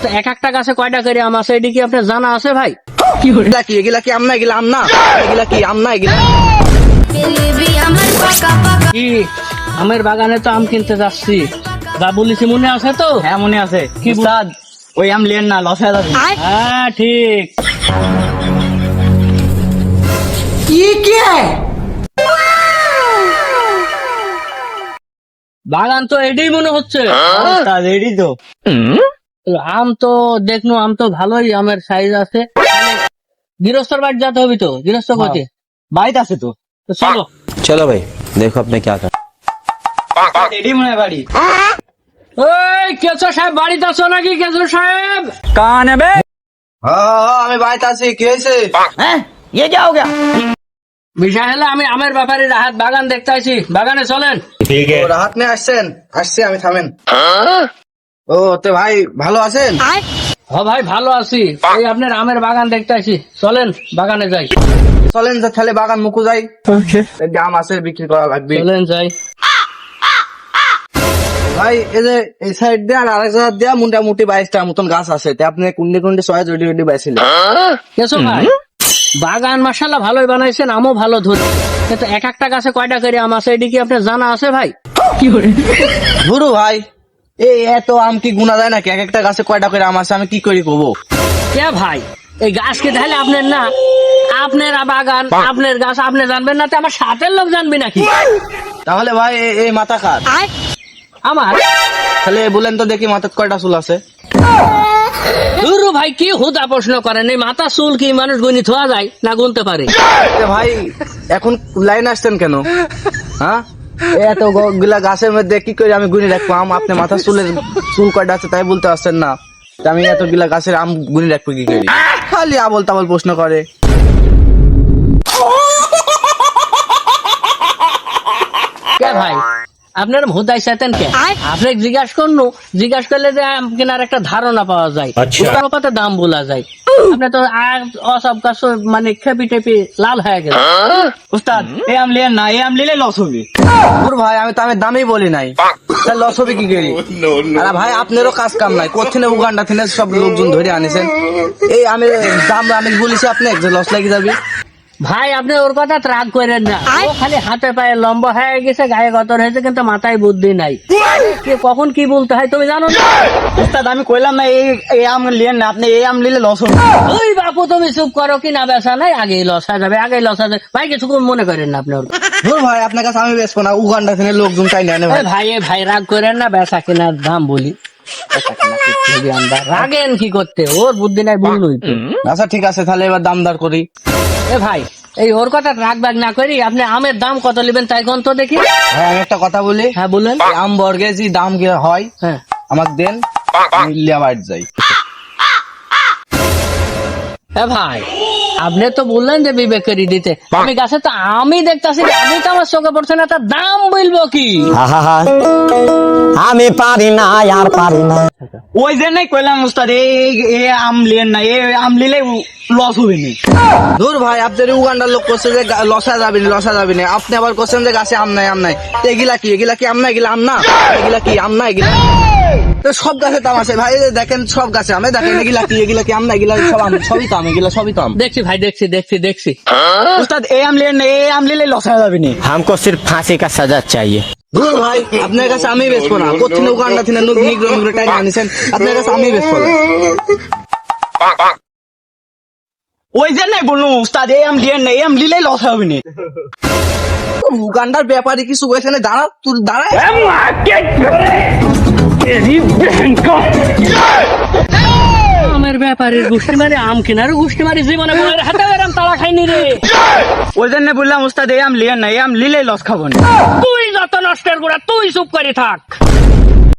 তো এক একটা গাছে কয়টা করে আম আছে এটি কি আপনার জানা আছে ভাই? এগুলা কি আম না, এগুলা আম না, এগুলা কি আম না, এগুলা কি আমের বাগানে তো আম কিনতে যাচ্ছি, যা বলেছি মনে আছে তো? হ্যাঁ মনে আছে। কি উস্তাদ ওই আম লেন না, লস হয়ে যাবে। হ্যাঁ ঠিক। বাগান তো এটাই মনে হচ্ছে। উস্তাদ এডি তো। আম তো দেখনো, আম তো ভালোই আমের সাইজ আছে। গৃহস্থর বাড়ি যেতে হবে তো, গৃহস্থ কোচে বাড়িতে আছে তো। তো চলো। चलो भाई देखो अब मैं क्या कर এডি মনে হয় বাড়ি। ওই কেশর সাহেব বাড়িতে আছো নাকি? কেশর সাহেব কাহা নেবে? হ্যাঁ আমি বাড়িতে আছি। কি হয়েছে? হ্যাঁ ये क्या हो गया? বিষয় হলে আমি আমের ব্যাপারে রাহাত বাগান দেখতে আসি, বাগানে চলেন। ও রাহাত নিয়ে আসছেন? আসছি আমি, থামেন। ও তো ভাই ভালো আছেন? হ ভাই ভালো আছি, এই আপনার আমের বাগান দেখতে আসি, চলেন বাগানে যাই। চলেন যে তাহলে বাগান মুকু যাই। এই আম আছে বিক্রি করা লাগবে। চলেন যাই। ভাই এই যে এই সাইড দিয়ে আর আরেক জায়গা দিয়ে মোটামুটি 22টা মতন গাছ আছে। তে আপনি কুন্ডে কুন্ডে চয়েস রেডি রেডি বাইছিলেন। কেশর ভাই বাগান মাশাআল্লাহ ভালোই বানাইছেন, আমও ভালো ধরে। কিন্তু এক একটা গাছে কয়টা করে আম আছে এটি কি আপনার জানা আছে ভাই? ধরু ভাই এই এত আম কি গুনা যায় নাকি? এক একটা গাছে কয়টা করে আম আছে আমি কি করি কব? কে ভাই এই গাছ কি তাহলে আপনার না? আপনার বাগান, আপনার গাছ আপনি জানবেন না তো আমার সাথের লোক জানবে নাকি? তাহলে ভাই এই মাথা কার? আমার তাহলে বলেন তো দেখি মাথার কয়টা চুল আছে? দুরু ভাই কি হুদা প্রশ্ন করেন? এই মাথা চুল কি মানুষ গুনি থোয়া যায় না গুনতে পারে? এ ভাই এখন লাইন আসছেন কেন? হ্যাঁ এত গুলা গাছের মধ্যে কি করে আমি গুনি রাখবো আম? আপনি মাথা চুল কয়টা আছে তাই বলতে পারছেন না, তা আমি এতগুলা গাছের আম গুনি রাখবো কি করে? খালি আবল তাবল প্রশ্ন করে। কে ভাই আপনার হুদাই চাইতেন কে? আপনি জিজ্ঞাসা করলে যে আম কেনার একটা ধারণা পাওয়া যায়, অনুপাতে দাম বলা যায়। আপনি তো আর অসব গাছ মানে খেপি টেপি লাল হয়ে গেল। উস্তাদ এই আম লিয়েন না, এই আম লিলে লস হবে। ভাই আমি তো আমি দামই বলি নাই, তাহলে লস হবে কি করি? আরে ভাই আপনারও কাজ কাম নাই, কোথেনে উগান্ডা থেকে সব লোকজন ধরে আনিছেন। এই আমি দাম আমি বলেছি আপনি যে লস লাগি যাবে। ভাই আপনি ওর কথা রাগ করেন না, ও খালি হাতে পায়ে লম্বা হয়ে গেছে, গায়ে গতর হয়েছে, কিন্তু মাথায় বুদ্ধি নাই। কে কখন কি বলতে হয় তুমি জানো না? উস্তাদ আমি কইলাম না এই আম লিয়েন না, আপনি এই আম লিলে লস হবে। ওই বাপু তুমি চুপ করো, কি না বেচা নাই, আগেই লস হয়ে যাবে, আগেই লস হয়ে যাবে। ভাই কিছু মনে করেন না আপনি ওর কথা। ভাই আপনার কাছে আমি বেচবো না, উগান্ডা থেকে লোকজন চাই না ভাই। ভাই রাগ করেন না, বেচা কেনার দাম বলি। রাগেন কি করতে, ওর বুদ্ধি নাই বললই তো। আচ্ছা ঠিক আছে তাহলে এবার দাম দর করি। এ ভাই এই ওর কথা রাগ বাগ না করি, আপনি আমের দাম কত নেবেন তাই কোন তো দেখি। ভাই আমি একটা কথা বলি। হ্যাঁ বলেন। এই আম বর্গে যে দাম হয় হ্যাঁ আমাকে দেন, আমি লিয়া বাড়ি যাই। হ্যাঁ ভাই আপনি তো বললেন যে বিবেকেরই দিতে, আমি গাছে তো আমি দেখতেছি, আমি তো আমার চোখে পড়ছে না, তার দাম বলবো কি? আমি পারি না আর পারি না ওই যে নাই কইলাম উস্তাদ এই আম লিয়েন না, এই আম লিলে লস হবে না। দূর ভাই আপনার উগান্ডার লোক করছে যে লসা যাবে না, আপনি আবার করছেন যে গাছে আম নাই। তো এগুলা কি আম না, এগুলা আম না, এগুলা কি আম না, এগুলা তো সব গাছে দাম আছে ভাই। এই যে দেখেন সব গাছে আমে, দেখেন এগুলা কি আম না, এগুলা সব আম, সবই তো আম, এগুলা সবই তো আম। দেখছি ভাই দেখছি। উস্তাদ এই আম লিয়েন না, এই আম লিলে লস হয়ে যাবে না। हमको सिर्फ फांसी का सजा चाहिए দূর ভাই আপনার কাছে আমি বেচবো না, কোথেনে উগান্ডা থেকে নিগ্রো টাইম আনিছেন, আপনার কাছে আমি বেচবো না। ওই যে নাই বললো উস্তাদ এই আম লিয়েন না, এই আম লিলেই লস হবে না। উগান্ডার ব্যাপারে কিছু এখানে দাঁড়া, তুই দাঁড়া। আমের ব্যাপারে গোষ্ঠী মারি, আম কেনার গোষ্ঠী মারি, জীবনে বউয়ের হাতে এরম তাড়া খাইনি রে। ওই জন্য বললাম উস্তাদ এই আম লিয়েন না, এই আম লিলেই লস খাবো না। তুই যত নষ্টের গোড়া তুই চুপ করে থাক।